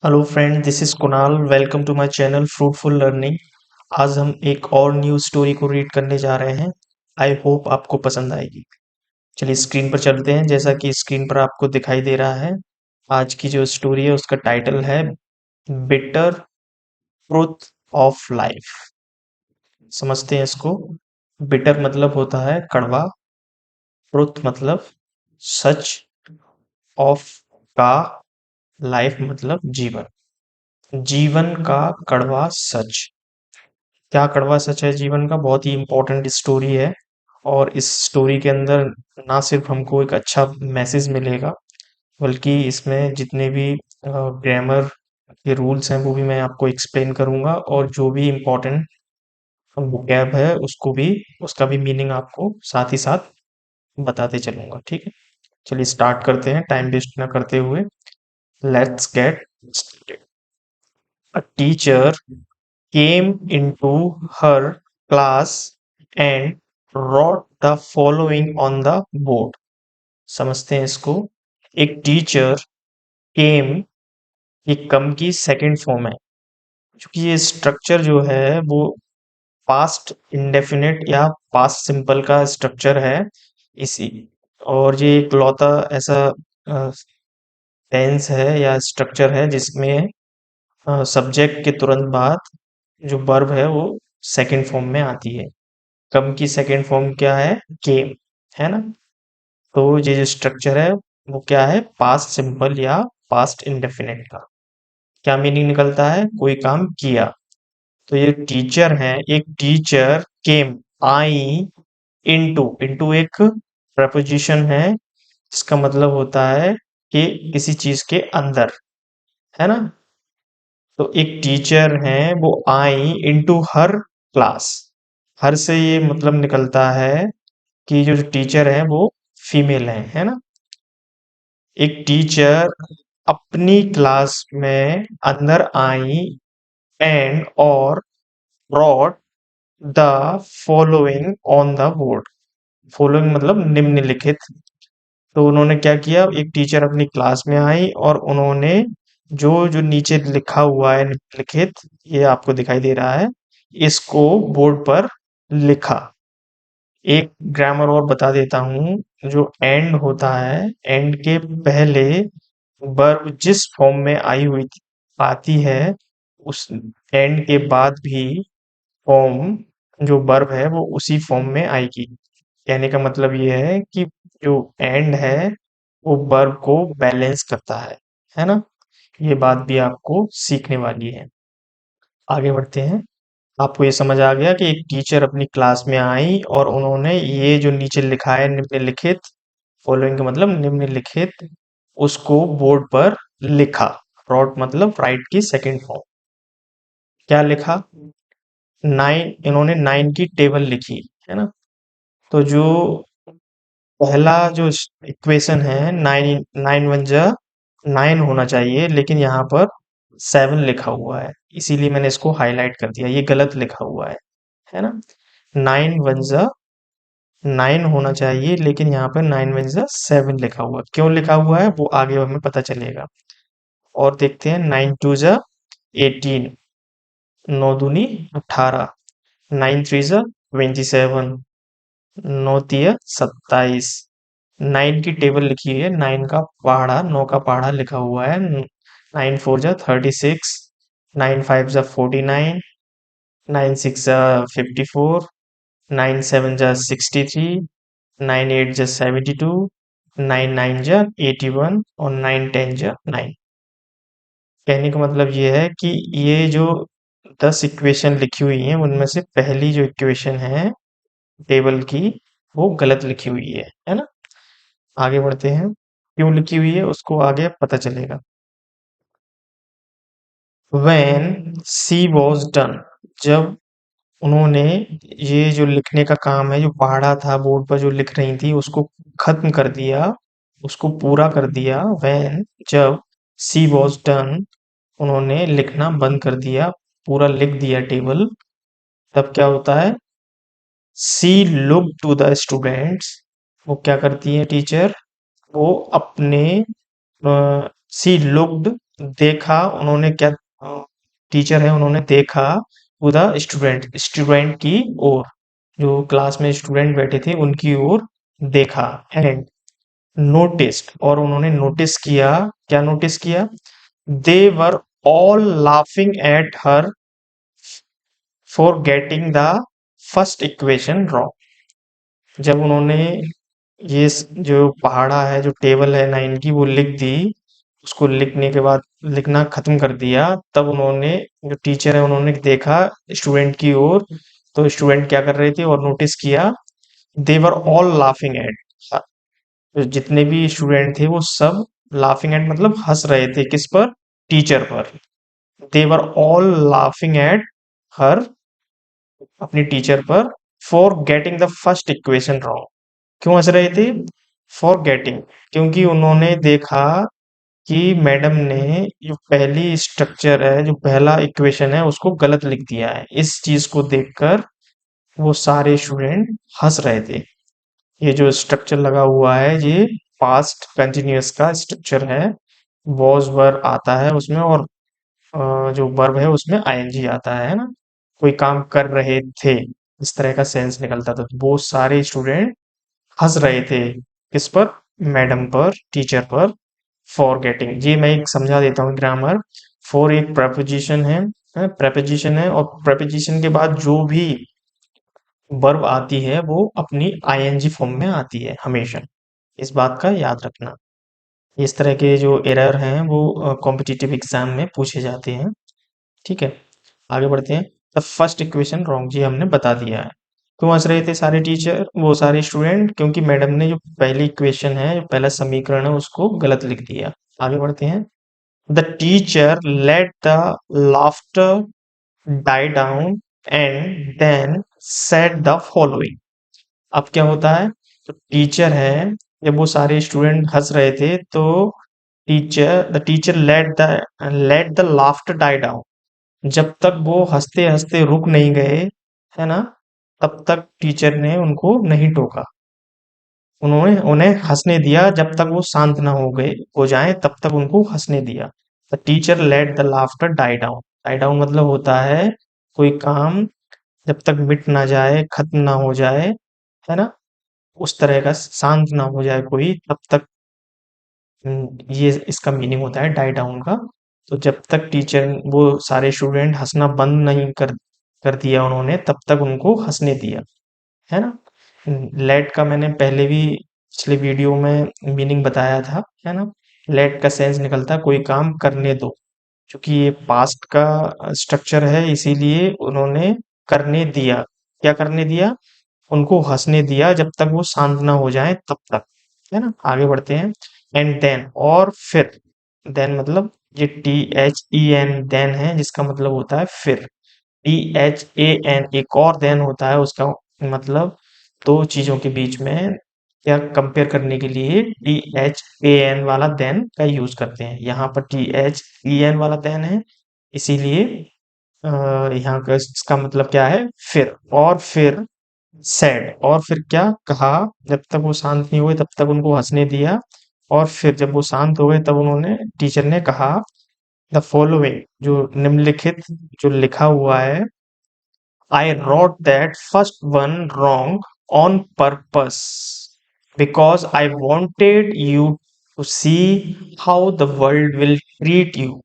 Hello friend, this is Kunal. Welcome to my channel fruitful learning. आज हम एक और न्यू स्टोरी को रीड करने जा रहे हैं। आई होप आपको पसंद आएगी। चलिए स्क्रीन पर चलते हैं। जैसा कि स्क्रीन पर आपको दिखाई दे रहा है, आज की जो स्टोरी है उसका टाइटल है बिटर ट्रूथ ऑफ लाइफ। समझते हैं इसको। बिटर मतलब होता है कड़वा, ट्रूथ मतलब सच, ऑफ का, लाइफ मतलब जीवन। जीवन का कड़वा सच। क्या कड़वा सच है जीवन का? बहुत ही इम्पोर्टेंट स्टोरी है। और इस स्टोरी के अंदर ना सिर्फ हमको एक अच्छा मैसेज मिलेगा, बल्कि इसमें जितने भी ग्रामर के रूल्स हैं वो भी मैं आपको एक्सप्लेन करूंगा, और जो भी इम्पोर्टेंट वोकैब है उसको भी, उसका भी मीनिंग आपको साथ ही साथ बताते चलूंगा। ठीक है, चलिए स्टार्ट करते हैं टाइम वेस्ट ना करते हुए। Let's get started. A teacher came into her class and wrote the following on the board. समझते हैं इसको। एक टीचर केम, ये कम की सेकंड फॉर्म है, क्योंकि ये स्ट्रक्चर जो है वो पास्ट इंडेफिनिट या पास्ट सिंपल का स्ट्रक्चर है। इसी और ये एक लौता ऐसा टेंस है या स्ट्रक्चर है जिसमें सब्जेक्ट के तुरंत बाद जो वर्ब है वो सेकंड फॉर्म में आती है। कम की सेकंड फॉर्म क्या है? केम, है ना। तो ये जो स्ट्रक्चर है वो क्या है? पास्ट सिंपल या पास्ट इंडेफिनिट का। क्या मीनिंग निकलता है? कोई काम किया। तो ये टीचर है, एक टीचर केम, आई, इनटू, इनटू एक प्रपोजिशन है जिसका मतलब होता है कि किसी चीज के अंदर, है ना। तो एक टीचर है वो आई इनटू हर क्लास। हर से ये मतलब निकलता है कि जो टीचर है वो फीमेल है ना। एक टीचर अपनी क्लास में अंदर आई एंड और brought the following on the board. Following मतलब निम्नलिखित। तो उन्होंने क्या किया? एक टीचर अपनी क्लास में आई और उन्होंने जो जो नीचे लिखा हुआ है निम्नलिखित, ये आपको दिखाई दे रहा है, इसको बोर्ड पर लिखा। एक ग्रामर और बता देता हूँ। जो एंड होता है, एंड के पहले वर्ब जिस फॉर्म में आई हुई आती है, उस एंड के बाद भी फॉर्म, जो वर्ब है वो उसी फॉर्म में आएगी। कहने का मतलब ये है कि जो एंड है वो वर्ब को बैलेंस करता है ना। ये बात भी आपको सीखने वाली है। आगे बढ़ते हैं। आपको ये समझ आ गया कि एक टीचर अपनी क्लास में आई और उन्होंने ये जो नीचे लिखा है निम्नलिखित, फॉलोइंग का मतलब निम्नलिखित, उसको बोर्ड पर लिखा। रॉट मतलब राइट की सेकंड फॉर्म। क्या लिखा? नाइन, इन्होंने नाइन की टेबल लिखी, है ना। तो जो पहला जो इक्वेशन है, नाइन, नाइन वन जा नाइन होना चाहिए, लेकिन यहाँ पर सेवन लिखा हुआ है, इसीलिए मैंने इसको हाईलाइट कर दिया। ये गलत लिखा हुआ है ना। नाइन वन जा नाइन होना चाहिए, लेकिन यहाँ पर नाइन वन जा सेवन लिखा हुआ है। क्यों लिखा हुआ है वो आगे हमें पता चलेगा। और देखते हैं। नाइन टू जा 18, नौ दूनी 18, नाइन थ्री जा 27, नौ तिया 27। नाइन की टेबल लिखी है, नाइन का पहाड़ा, नौ का पहाड़ा लिखा हुआ है। नाइन फोर जा 36, नाइन फाइव जा 49, नाइन सिक्स जा 54, नाइन सेवन जा 63, नाइन एट जा 72, नाइन नाइन जा 81 और नाइन टेन जा 9। कहने का मतलब ये है कि ये जो 10 इक्वेशन लिखी हुई हैं उनमें से पहली जो इक्वेशन है टेबल की, वो गलत लिखी हुई है ना। आगे बढ़ते हैं। क्यों लिखी हुई है उसको आगे पता चलेगा। When she was done, जब उन्होंने ये जो लिखने का काम है, जो पहाड़ा था बोर्ड पर जो लिख रही थी, उसको खत्म कर दिया, उसको पूरा कर दिया। When, जब she was done, उन्होंने लिखना बंद कर दिया, पूरा लिख दिया टेबल, तब क्या होता है? See look to the students, वो क्या करती है टीचर? वो अपने सी लुक्ड देखा उन्होंने क्या, टीचर है उन्होंने देखा टू द स्टूडेंट, स्टूडेंट की ओर, जो क्लास में स्टूडेंट बैठे थे उनकी ओर देखा। एंड नोटिस्ड, और उन्होंने नोटिस किया, क्या नोटिस किया, they were all laughing at her for getting the first equation wrong. जब उन्होंने जो पहाड़ा है, जो टेबल है 9 की, वो लिख दी, उसको लिखने के बाद लिखना खत्म कर दिया, तब उन्होंने, जो टीचर है उन्होंने देखा स्टूडेंट की ओर, तो स्टूडेंट क्या कर रहे थे और नोटिस किया, देवर ऑल लाफिंग एट, जितने भी स्टूडेंट थे वो सब लाफिंग एट मतलब हंस रहे थे, किस पर, टीचर पर। देवर ऑल लाफिंग एट हर, अपनी टीचर पर, for getting the first equation wrong. क्यों हंस रहे थे, फॉर गेटिंग, क्योंकि उन्होंने देखा कि मैडम ने जो पहली स्ट्रक्चर है, जो पहला इक्वेशन है, उसको गलत लिख दिया है। इस चीज को देखकर वो सारे स्टूडेंट हंस रहे थे। ये जो स्ट्रक्चर लगा हुआ है, ये पास्ट कंटिन्यूअस का स्ट्रक्चर है। वॉज वर्ब आता है उसमें, और जो वर्ब है उसमें आईएनजी आता है ना। कोई काम कर रहे थे, इस तरह का सेंस निकलता था। तो वो सारे स्टूडेंट हंस रहे थे, किस पर, मैडम पर, टीचर पर। फॉर गेटिंग, जी मैं एक समझा देता हूँ ग्रामर। फॉर एक प्रपोजिशन है, प्रपोजिशन है, और प्रपोजिशन के बाद जो भी वर्ब आती है वो अपनी आईएनजी फॉर्म में आती है हमेशा। इस बात का याद रखना। इस तरह के जो एरर हैं वो कॉम्पिटिटिव एग्जाम में पूछे जाते हैं। ठीक है, आगे बढ़ते हैं। द फर्स्ट इक्वेशन रॉन्ग, जी हमने बता दिया है। क्यों हंस रहे थे सारे टीचर, वो सारे स्टूडेंट, क्योंकि मैडम ने जो पहली इक्वेशन है, जो पहला समीकरण है, उसको गलत लिख दिया। आगे बढ़ते हैं। The teacher let the laughter die down and then said the following. अब क्या होता है, तो टीचर है, जब वो सारे स्टूडेंट हंस रहे थे, तो the teacher let the laughter die down, जब तक वो हंसते हंसते रुक नहीं गए, है ना, तब तक टीचर ने उनको नहीं टोका। उन्होंने उन्हें हंसने दिया, जब तक वो शांत ना हो जाएं तब तक उनको हंसने दिया। The teacher let the laughter die down, die down मतलब होता है कोई काम जब तक मिट ना जाए, खत्म ना हो जाए, है ना, उस तरह का, शांत ना हो जाए कोई तब तक। ये इसका मीनिंग होता है डाई डाउन का। तो जब तक टीचर, वो सारे स्टूडेंट हंसना बंद नहीं कर कर दिया उन्होंने, तब तक उनको हंसने दिया, है ना। लेट का मैंने पहले भी पिछले वीडियो में मीनिंग बताया था, है ना। लेट का सेंस निकलता है कोई काम करने दो। क्योंकि ये पास्ट का स्ट्रक्चर है, इसीलिए उन्होंने करने दिया। क्या करने दिया, उनको हंसने दिया, जब तक वो शांत ना हो जाए तब तक, है ना। आगे बढ़ते हैं। एंड देन, और फिर, देन मतलब ये THEN देन है, जिसका मतलब होता है फिर। THAN एक और देन होता है, उसका मतलब दो चीजों के बीच में क्या कंपेयर करने के लिए THAN वाला देन का यूज करते हैं। यहाँ पर THEN वाला देन है, इसीलिए यहाँ का इसका मतलब क्या है, फिर। और फिर सैड, और फिर क्या कहा, जब तक वो शांत नहीं हुए तब तक उनको हंसने दिया। और फिर जब वो शांत हो गए तब उन्होंने, टीचर ने कहा, द फॉलोइंग, जो निम्नलिखित, जो लिखा हुआ है, आई wrote that first one wrong on purpose because I wanted you to see how the world will treat you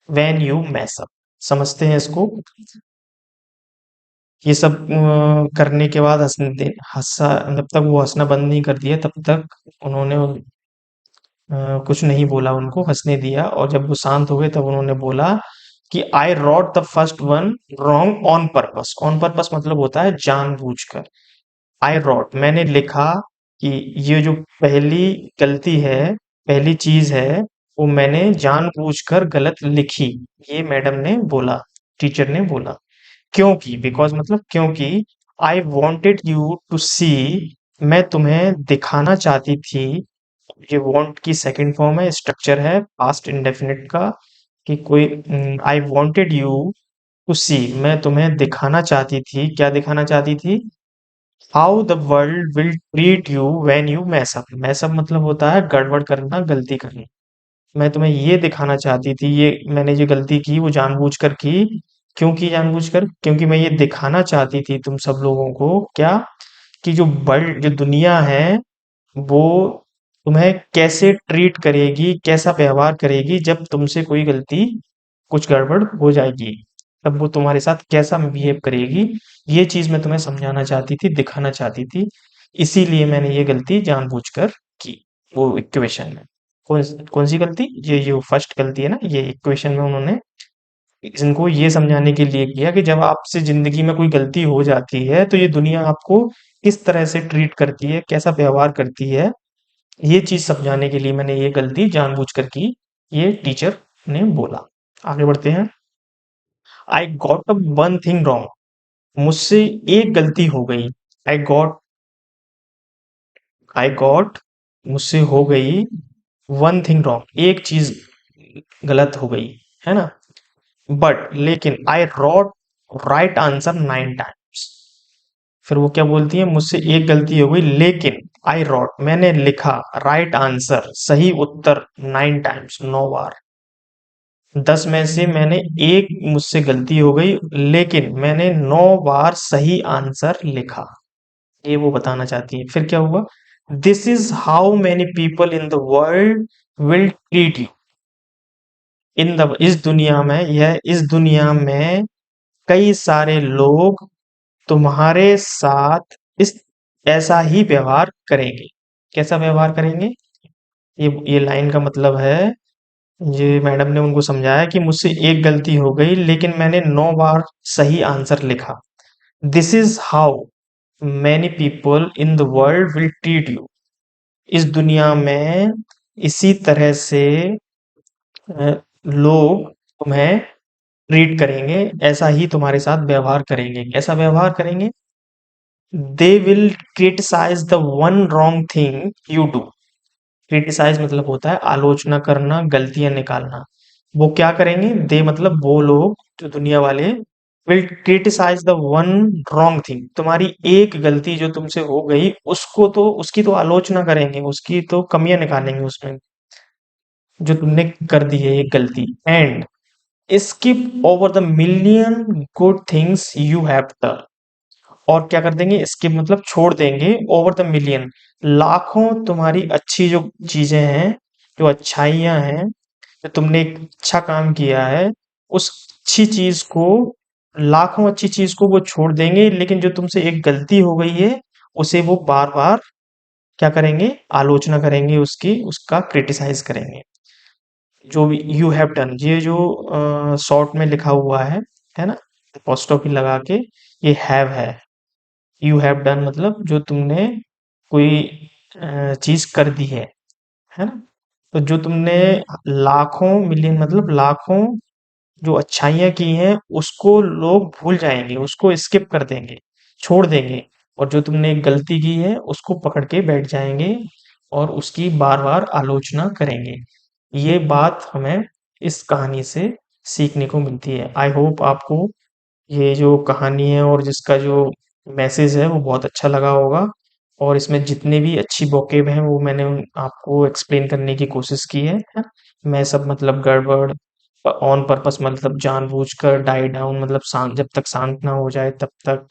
when you mess up। समझते हैं इसको। ये सब करने के बाद हंसा, जब तक वो हंसना बंद नहीं कर दिया तब तक उन्होंने कुछ नहीं बोला, उनको हंसने दिया। और जब वो शांत हो गए तब उन्होंने बोला कि I wrote the first one wrong on purpose. On purpose मतलब होता है जानबूझकर। आई रॉट मैंने लिखा कि ये जो पहली गलती है, पहली चीज है, वो मैंने जानबूझकर गलत लिखी। ये मैडम ने बोला, टीचर ने बोला। क्योंकि, बिकॉज मतलब क्योंकि, I wanted you to see, मैं तुम्हें दिखाना चाहती थी। ये वांट की सेकंड फॉर्म है, स्ट्रक्चर है पास्ट इंडेफिनिट का, कि कोई, I wanted you to see, मैं तुम्हें दिखाना चाहती थी, क्या दिखाना चाहती थी, how the world will treat you when you mess up. Mess up मतलब होता है गड़बड़ करना, गलती करना। मैं तुम्हें ये दिखाना चाहती थी, ये मैंने जो गलती की वो जानबूझकर की। क्यों की जानबूझकर? क्योंकि मैं ये दिखाना चाहती थी तुम सब लोगों को, क्या, कि जो वर्ल्ड, जो दुनिया है, वो तुम्हें कैसे ट्रीट करेगी, कैसा व्यवहार करेगी जब तुमसे कोई गलती, कुछ गड़बड़ हो जाएगी, तब वो तुम्हारे साथ कैसा बिहेव करेगी। ये चीज मैं तुम्हें समझाना चाहती थी, दिखाना चाहती थी। इसीलिए मैंने ये गलती जानबूझकर की, वो इक्वेशन में। कौन कौन सी गलती? ये जो फर्स्ट गलती है ना, ये इक्वेशन में उन्होंने इनको ये समझाने के लिए किया कि जब आपसे जिंदगी में कोई गलती हो जाती है तो ये दुनिया आपको किस तरह से ट्रीट करती है, कैसा व्यवहार करती है। ये चीज समझाने के लिए मैंने ये गलती जानबूझकर की, ये टीचर ने बोला। आगे बढ़ते हैं। I got a one thing wrong. मुझसे एक गलती हो गई। आई गॉट, आई गॉट, मुझसे हो गई, वन थिंग रॉन्ग, एक चीज गलत हो गई, है ना। बट लेकिन आई रॉट राइट आंसर 9 टाइम्स। फिर वो क्या बोलती है, मुझसे एक गलती हो गई लेकिन आई रॉट, मैंने लिखा, राइट आंसर, सही उत्तर, 9 टाइम्स, 9 बार। 10 में से मैंने एक, मुझसे गलती हो गई लेकिन मैंने 9 बार सही आंसर लिखा। ये वो बताना चाहती है। फिर क्या हुआ, this is how many people in the world will treat you. In the, इस दुनिया में, यह इस दुनिया में कई सारे लोग तुम्हारे साथ इस, ऐसा ही व्यवहार करेंगे। कैसा व्यवहार करेंगे? ये लाइन का मतलब है, ये मैडम ने उनको समझाया कि मुझसे एक गलती हो गई लेकिन मैंने 9 बार सही आंसर लिखा। This is how many people in the world will treat you. इस दुनिया में इसी तरह से लोग तुम्हें ट्रीट करेंगे, ऐसा ही तुम्हारे साथ व्यवहार करेंगे। कैसा व्यवहार करेंगे? They will criticise the one wrong thing you do. Criticise मतलब होता है आलोचना करना, गलतियां निकालना। वो क्या करेंगे? दे मतलब वो लोग, जो दुनिया वाले, will criticise the one wrong thing, तुम्हारी एक गलती जो तुमसे हो गई उसको तो, उसकी तो आलोचना करेंगे, उसकी तो कमियां निकालेंगे उसमें, जो तुमने कर दी है एक गलती। And skip over the million good things you have done. और क्या कर देंगे? स्किप मतलब छोड़ देंगे, ओवर द मिलियन, लाखों तुम्हारी अच्छी जो चीजें हैं, जो अच्छाइयां हैं, जो तुमने एक अच्छा काम किया है, उस अच्छी चीज को, लाखों अच्छी चीज को वो छोड़ देंगे, लेकिन जो तुमसे एक गलती हो गई है उसे वो बार बार क्या करेंगे? आलोचना करेंगे उसकी, उसका क्रिटिसाइज करेंगे। जो भी यू हैव डन, ये जो शॉर्ट में लिखा हुआ है ना, अपोस्ट्रोफी लगा के, ये हैव है। यू हैव डन मतलब जो तुमने कोई चीज कर दी है ना। तो जो तुमने लाखों, मिलियन मतलब लाखों जो अच्छाइयाँ की हैं उसको लोग भूल जाएंगे, उसको स्किप कर देंगे, छोड़ देंगे। और जो तुमने एक गलती की है उसको पकड़ के बैठ जाएंगे और उसकी बार बार आलोचना करेंगे। ये बात हमें इस कहानी से सीखने को मिलती है। आई होप आपको ये जो कहानी है और जिसका जो मैसेज है वो बहुत अच्छा लगा होगा। और इसमें जितने भी अच्छी वोकेब हैं वो मैंने आपको एक्सप्लेन करने की कोशिश की है। मैं सब मतलब गड़बड़, ऑन पर्पस मतलब जानबूझकर, डाई डाउन मतलब शांत, जब तक शांत ना हो जाए तब तक,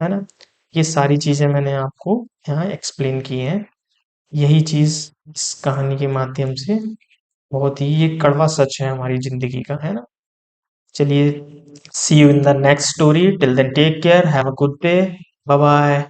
है ना। ये सारी चीजें मैंने आपको यहाँ एक्सप्लेन की हैं। यही चीज इस कहानी के माध्यम से, बहुत ही ये कड़वा सच है हमारी जिंदगी का, है ना। चलिए, see you in the next story, till then take care, have a good day, bye bye.